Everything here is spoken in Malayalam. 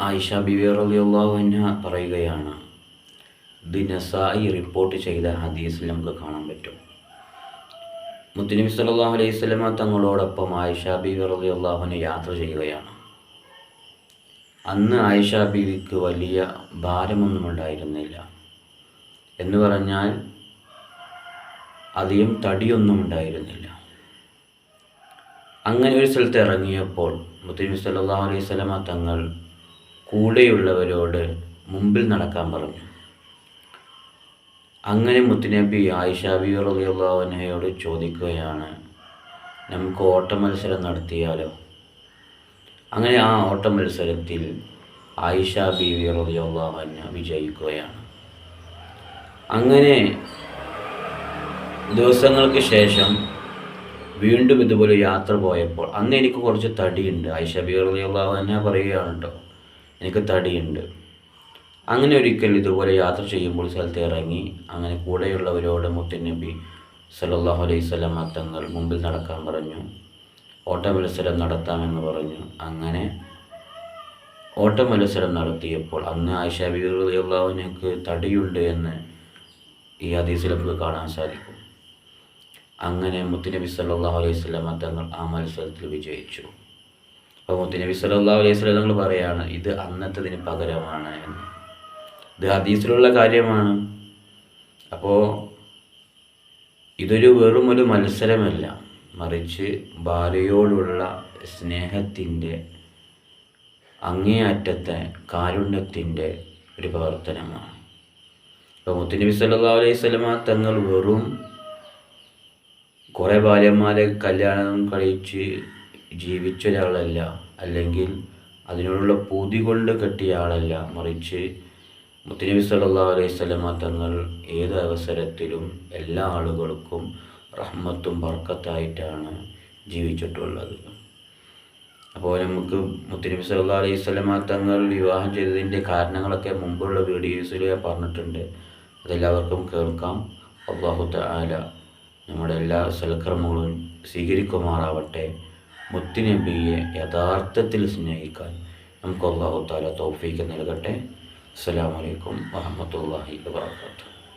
ആയിഷ ബിബി റളിയല്ലാഹു അൻഹ പറയുകയാണ്, ഇത് നസായി റിപ്പോർട്ട് ചെയ്ത ഹദീസിൽ നമുക്ക് കാണാൻ പറ്റും. മുത്തുനബി സല്ലല്ലാഹു അലൈഹി വസല്ലമ തങ്ങളോടൊപ്പം ആയിഷ ബിബി റളിയല്ലാഹു അൻഹ യാത്ര ചെയ്യുകയാണ്. അന്ന് ആയിഷ ബിബിക്ക് വലിയ ഭാരമൊന്നും ഉണ്ടായിരുന്നില്ല. എന്ന് പറഞ്ഞാൽ അധികം തടിയൊന്നും ഉണ്ടായിരുന്നില്ല. അങ്ങനെ ഒരു സ്ഥലത്ത് ഇറങ്ങിയപ്പോൾ മുത്തുനബി സല്ലല്ലാഹു അലൈഹി വസല്ലമ തങ്ങൾ കൂടെയുള്ളവരോട് മുമ്പിൽ നടക്കാൻ പറഞ്ഞു. അങ്ങനെ മുത്തുനബി ആയിഷ ബിബി റളിയല്ലാഹു അൻഹയോട് ചോദിക്കുകയാണ്, നമുക്ക് ഓട്ട മത്സരം നടത്തിയാലോ? അങ്ങനെ ആ ഓട്ട മത്സരത്തിൽ ആയിഷ ബിബി റളിയല്ലാഹു അൻഹ വിജയിക്കുകയാണ്. അങ്ങനെ ദിവസങ്ങൾക്ക് ശേഷം വീണ്ടും ഇതുപോലെ യാത്ര പോയപ്പോൾ, അന്ന് എനിക്ക് കുറച്ച് തടിയുണ്ട്. ആയിഷ ബിബി റളിയല്ലാഹു അൻഹ പറയുകയാണ് കേട്ടോ, എനിക്ക് തടിയുണ്ട്. അങ്ങനെ ഒരിക്കൽ ഇതുപോലെ യാത്ര ചെയ്യുമ്പോൾ സ്ഥലത്ത് ഇറങ്ങി. അങ്ങനെ കൂടെയുള്ളവരോട് മുത്തുനബി സല്ലല്ലാഹു അലൈഹി വസല്ലമ തങ്ങൾ മുമ്പിൽ നടക്കാൻ പറഞ്ഞു. ഓട്ട മത്സരം നടത്താമെന്ന് പറഞ്ഞു. അങ്ങനെ ഓട്ട മത്സരം നടത്തിയപ്പോൾ അന്ന് ആയിഷ ബിബി റളിയല്ലാഹു അൻഹയ്ക്ക് തടിയുണ്ട് എന്ന് ഈ ഹദീസിൽ നമുക്ക് കാണാൻ സാധിക്കും. അങ്ങനെ മുത്തുനബി സല്ലല്ലാഹു അലൈഹി വസല്ലമ തങ്ങൾ ആ മത്സരത്തിൽ വിജയിച്ചു. അപ്പോൾ മുത്തുനബി സല്ലല്ലാഹു അലൈഹി വസല്ലം തങ്ങൾ പറയാണ്, ഇത് അന്നത്തതിന് പകരമാണ് എന്ന്. ഇത് ഹദീസിലുള്ള കാര്യമാണ്. അപ്പോൾ ഇതൊരു വെറുമൊരു മത്സരമല്ല, മറിച്ച് ഭാര്യയോടുള്ള സ്നേഹത്തിൻ്റെ അങ്ങേയറ്റത്തെ കാരുണ്യത്തിൻ്റെ ഒരു പ്രവർത്തനമാണ്. അപ്പോൾ മുത്തുനബി സല്ലല്ലാഹു അലൈഹി വസല്ലമ തങ്ങൾ വെറും കുറേ ഭാര്യമാരെ കല്യാണം കഴിച്ച് ജീവിച്ച ഒരാളല്ല, അല്ലെങ്കിൽ അതിനോടുള്ള പൂതി കൊണ്ട് കെട്ടിയ ആളല്ല, മറിച്ച് മുത്തുനബി സല്ലല്ലാഹു അലൈഹി വസല്ലമ തങ്ങൾ ഏത് അവസരത്തിലും എല്ലാ ആളുകൾക്കും റഹ്മത്തും ബർക്കത്തായിട്ടാണ് ജീവിച്ചിട്ടുള്ളത്. അപ്പോൾ നമുക്ക് മുത്തുനബി സല്ലല്ലാഹു അലൈഹി വസല്ലമ തങ്ങൾ വിവാഹം ചെയ്തതിൻ്റെ കാരണങ്ങളൊക്കെ മുമ്പുള്ള വീഡിയോസിൽ പറഞ്ഞിട്ടുണ്ട്. അതെല്ലാവർക്കും കേൾക്കാം. അല്ലാഹു തആല നമ്മുടെ എല്ലാ സൽക്കർമ്മങ്ങളും സ്വീകരിക്കുമാറാവട്ടെ. മുത്തുനബിയെ യഥാർത്ഥത്തിൽ സ്നേഹിക്കാൻ നമുക്ക് അല്ലാഹു തആല തൗഫീഖ് നൽകട്ടെ. അസ്സലാമു അലൈക്കും വറഹ്മത്തുള്ളാഹി വബറകാതുഹു.